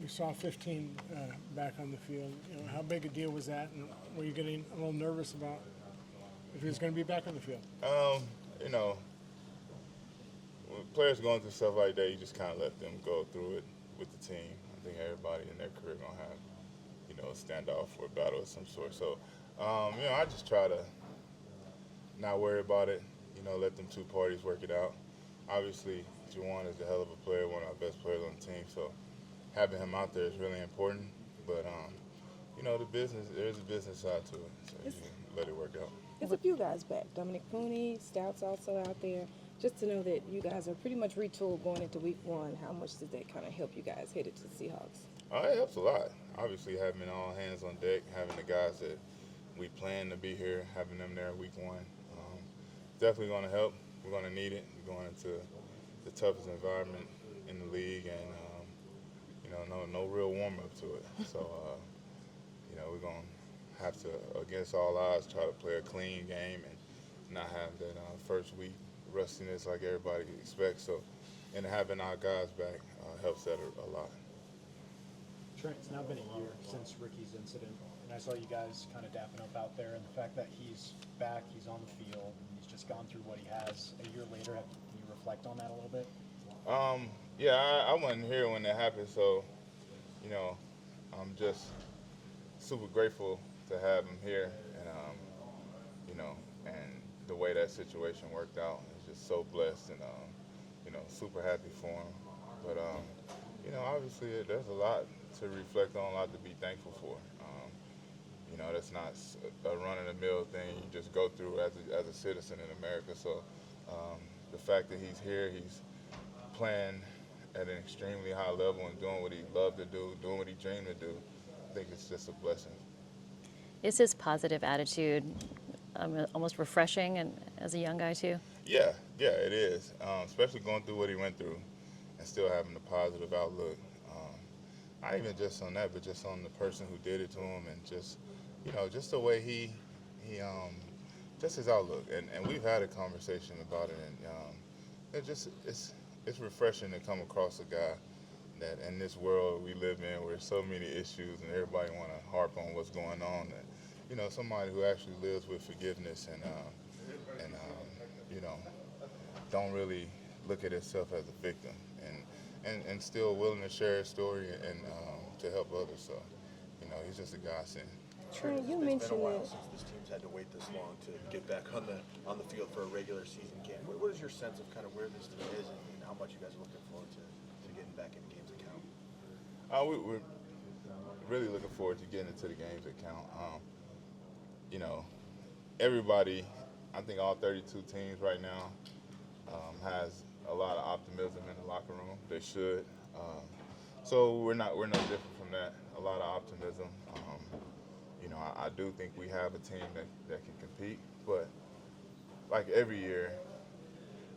We saw 15 back on the field. How big a deal was that, and were you getting a little nervous about if he was going to be back on the field? You know, when players going through stuff like that, you just kind of let them go through it with the team. I think everybody in their career gonna have, a standoff or a battle of some sort. So, I just try to not worry about it. Let them two parties work it out. Obviously, Juwan is a hell of a player, one of our best players on the team. So, having him out there is really important. But, there's a business side to it. So you let it work out. There's a few guys back. Dominic Pooney, Stout's also out there. Just to know that you guys are pretty much retooled going into week one, how much does that kind of help you guys headed to the Seahawks? It helps a lot. Obviously, having all hands on deck, having the guys that we plan to be here, having them there week one, definitely going to help. We're going to need it. We're going into the toughest environment in the league, and no real warm up to it. So, we're going to have to, against all odds, try to play a clean game and not have that first week rustiness like everybody expects. So, and having our guys back helps that a lot. Trent, it's now been a year since Ricky's incident, and I saw you guys kind of dapping up out there, and the fact that he's back, he's on the field, and he's just gone through what he has a year later, can you reflect on that a little bit? I wasn't here when that happened, so, I'm just super grateful to have him here, and, and the way that situation worked out, is just so blessed and, super happy for him. But, obviously there's a lot to reflect on, a lot to be thankful for. That's not a run-of-the-mill thing you just go through as a citizen in America. So the fact that he's here, he's playing at an extremely high level and doing what he loved to do, doing what he dreamed to do, I think it's just a blessing. Is his positive attitude almost refreshing and as a young guy too? Yeah, it is, especially going through what he went through and still having a positive outlook. Not even just on that, but just on the person who did it to him, and just, just the way he just his outlook. And we've had a conversation about it, and it's refreshing to come across a guy that in this world we live in, where there's so many issues and everybody want to harp on what's going on, that, somebody who actually lives with forgiveness and don't really look at itself as a victim, and still willing to share his story and to help others. So, he's just a godsend. Trent, you It's mentioned been a while that. since this team's had to wait this long to get back on the field for a regular season game. What is your sense of kind of where this team is and how much you guys are looking forward to getting back into games that count? We're really looking forward to getting into the games that count. Everybody, I think all 32 teams right now has a lot of optimism in the locker room. They should. So we're no different from that. A lot of optimism. I do think we have a team that can compete, but like every year,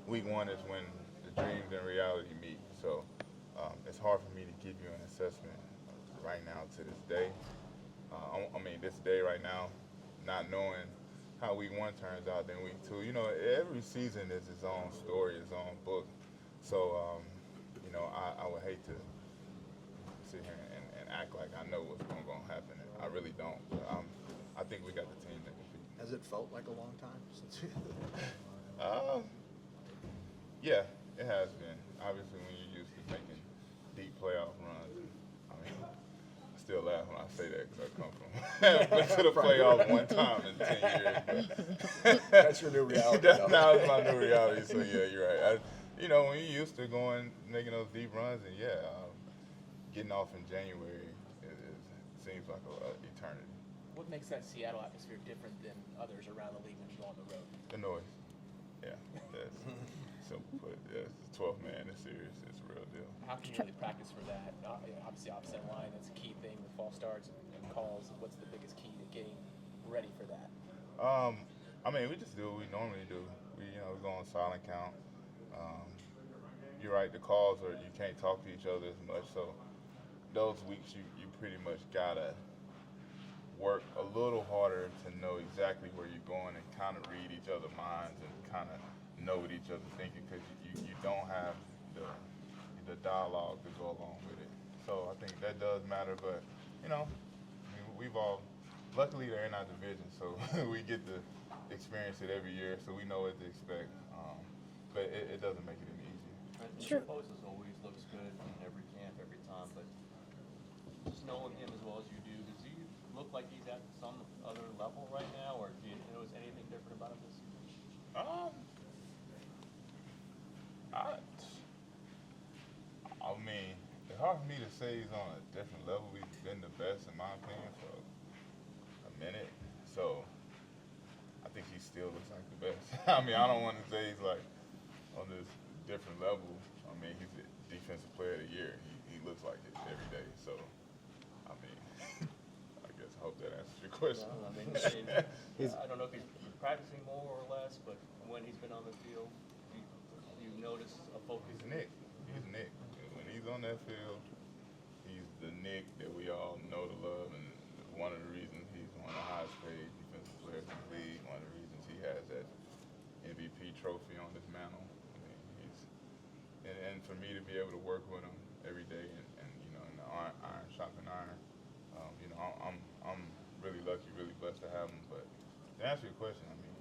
week one is when the dreams and reality meet. So it's hard for me to give you an assessment right now to this day. This day right now, not knowing how week one turns out than week two. Every season is its own story, its own book. So, I would hate to sit here and act like I know what's going to happen. I really don't. But I think we got the team that can compete. Has it felt like a long time since? Yeah, it has been. Obviously, when you're used to making deep playoff runs, I still laugh when I say that because I come from been to the playoff one time in 10 years. But That's your new reality. now it's my new reality. So yeah, you're right. When you're used to making those deep runs, and getting off in January seems like an eternity. What makes that Seattle atmosphere different than others around the league when you go on the road? The noise. Yeah, that's simple put. Yeah, it's the 12th man. It's serious. It's a real deal. How can you really practice for that? Obviously, offset line, that's a key thing with false starts and calls. What's the biggest key to getting ready for that? We just do what we normally do. We go on silent count. You're right, the calls are, you can't talk to each other as much, so those weeks you pretty much gotta work a little harder to know exactly where you're going and kind of read each other's minds and kind of know what each other's thinking, because you don't have the dialogue to go along with it. So I think that does matter. But you know, I mean, we've all luckily they're in our division, so we get to experience it every year, so we know what to expect. But it doesn't make it any easier. Sure. Bosa always looks good in every camp, every time, but just knowing him as well as you do, does he look like he's at some other level right now, or do you notice anything different about him this season? I mean, it's hard for me to say he's on a different level. He's been the best, in my opinion, for a minute. So I think he still looks like the best. I mean, I don't want to say he's like on this different level. I mean, he's the defensive player of the year. He looks like it every day. So, I mean, I guess I hope that answers your question. I mean, I don't know if he's practicing more or less, but when he's been on the field, you notice a focus. He's Nick. He's Nick. When he's on that field, he's the Nick that we all know to love, and one of the reasons he's one of the highest paid defensive players in the league, one of the reasons he has that MVP trophy on his mantle. I mean, and for me to be able to work with him every day, and you know, in the iron sharpen iron, you know, I'm really lucky, really blessed to have him. But to answer your question, I mean,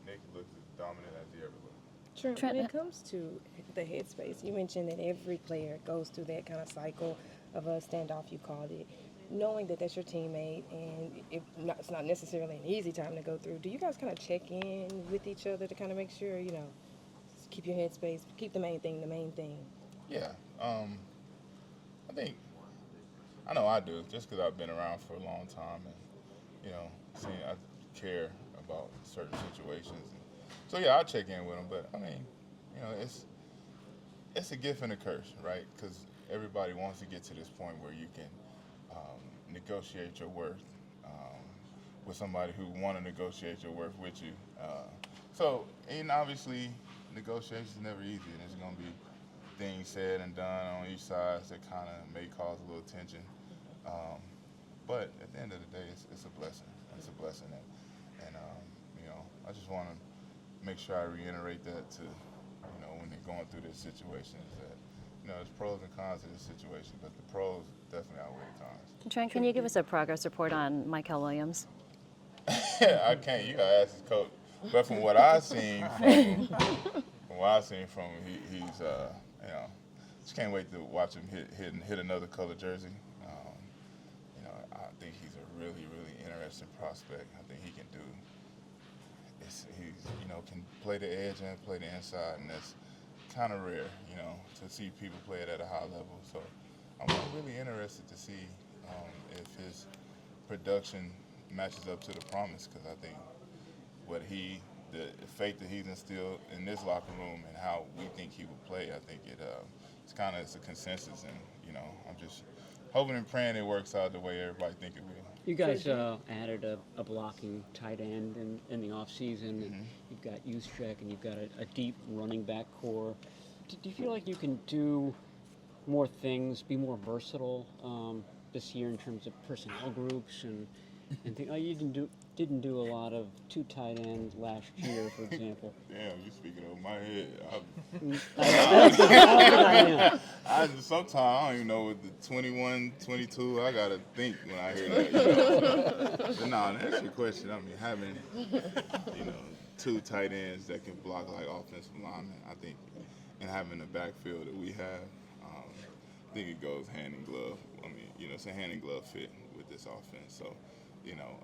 Nick looks as dominant as he ever looked. Trent, when it comes to the headspace, you mentioned that every player goes through that kind of cycle of a standoff, you called it. Knowing that that's your teammate and it's not necessarily an easy time to go through, do you guys kind of check in with each other to kind of make sure, you know, keep your headspace, keep the main thing the main thing? Yeah, I think, I know I do, just because I've been around for a long time and, you know, I care about certain situations. So yeah, I'll check in with them, but I mean, you know, it's a gift and a curse, right? Because everybody wants to get to this point where you can negotiate your worth with somebody who want to negotiate your worth with you. And obviously, negotiation is never easy, and there's going to be things said and done on each side that kind of may cause a little tension. But at the end of the day, it's a blessing. It's a blessing, and you know, I just want to make sure I reiterate that to, you know, when they're going through this situation, is that, you know, there's pros and cons to this situation, but the pros definitely outweigh the cons. Trent, can you give us a progress report on Mykel Williams? I can't. You gotta ask his coach. But from what I've seen from him, he's you know, just can't wait to watch him hit another color jersey. You know, I think he's a really, really interesting prospect. I think he can do. He's, you know, can play the edge and play the inside, and that's kind of rare, you know, to see people play it at a high level. So I'm really interested to see if his production matches up to the promise, because I think the faith that he's instilled in this locker room and how we think he will play, I think it's a consensus, and you know, I'm just hoping and praying it works out the way everybody think it will. You guys added a blocking tight end in the offseason, and you've got Juszczyk, and you've got a deep running back core. Do you feel like you can do more things, be more versatile this year in terms of personnel groups and things? Oh, you didn't do a lot of two tight ends last year, for example. Damn, you speaking over my head. Sometimes I don't even know what the 21, 22, I gotta think when I hear that. You know? But no, to answer your question, I mean, having, you know, two tight ends that can block like offensive linemen, I think, and having the backfield that we have, I think it goes hand in glove. I mean, you know, it's a hand in glove fit with this offense. So, you know,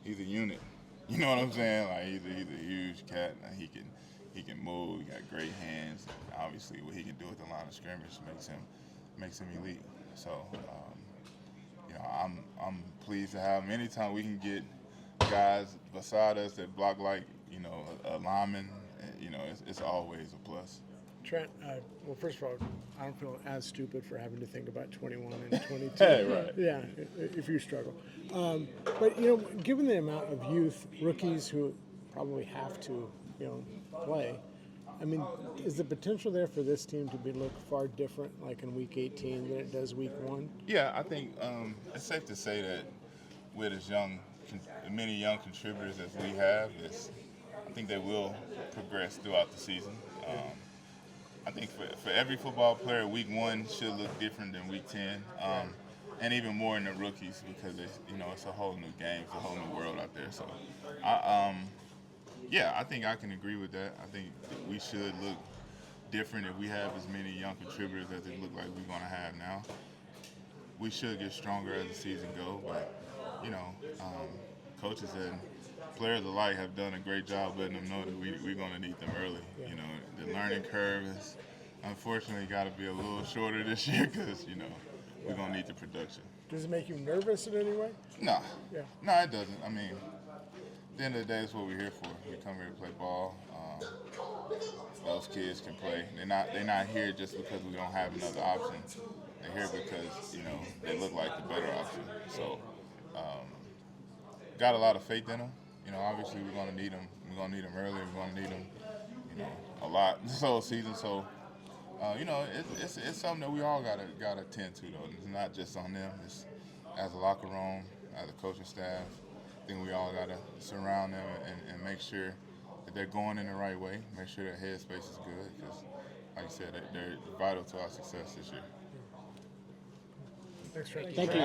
he's a unit. You know what I'm saying? Like he's a huge cat. He can move. He got great hands. Obviously, what he can do at the line of scrimmage makes him elite. So, you know, I'm pleased to have him. Anytime we can get guys beside us that block like, you know, a lineman, you know, it's always a plus. Trent, well, first of all, I don't feel as stupid for having to think about 21 and 22. Right. Yeah, if you struggle. But, you know, given the amount of youth, rookies who probably have to, you know, play, I mean, is the potential there for this team to look far different, like in Week 18 than it does Week 1? Yeah, I think it's safe to say that with as many young contributors as we have, I think they will progress throughout the season. I think for every football player, week 1 should look different than week 10, and even more in the rookies because it's a whole new game, it's a whole new world out there. So, I think I can agree with that. I think we should look different if we have as many young contributors as it look like we're going to have now. We should get stronger as the season goes, but coaches and players alike have done a great job letting them know that we're going to need them early. The learning curve is unfortunately got to be a little shorter this year because we're going to need the production. Does it make you nervous in any way? No. Yeah. No, it doesn't. I mean, at the end of the day, it's what we're here for. We come here to play ball. Those kids can play. They're not here just because we don't have another option. They're here because they look like the better option. So, got a lot of faith in them. Obviously we're going to need them. We're going to need them early. We're going to need them, a lot this whole season. So, it's something that we all got to tend to though. It's not just on them. It's as a locker room, as a coaching staff. I think we all got to surround them and make sure that they're going in the right way. Make sure their headspace is good because, like you said, they're vital to our success this year. Thanks, Trent. Thank you.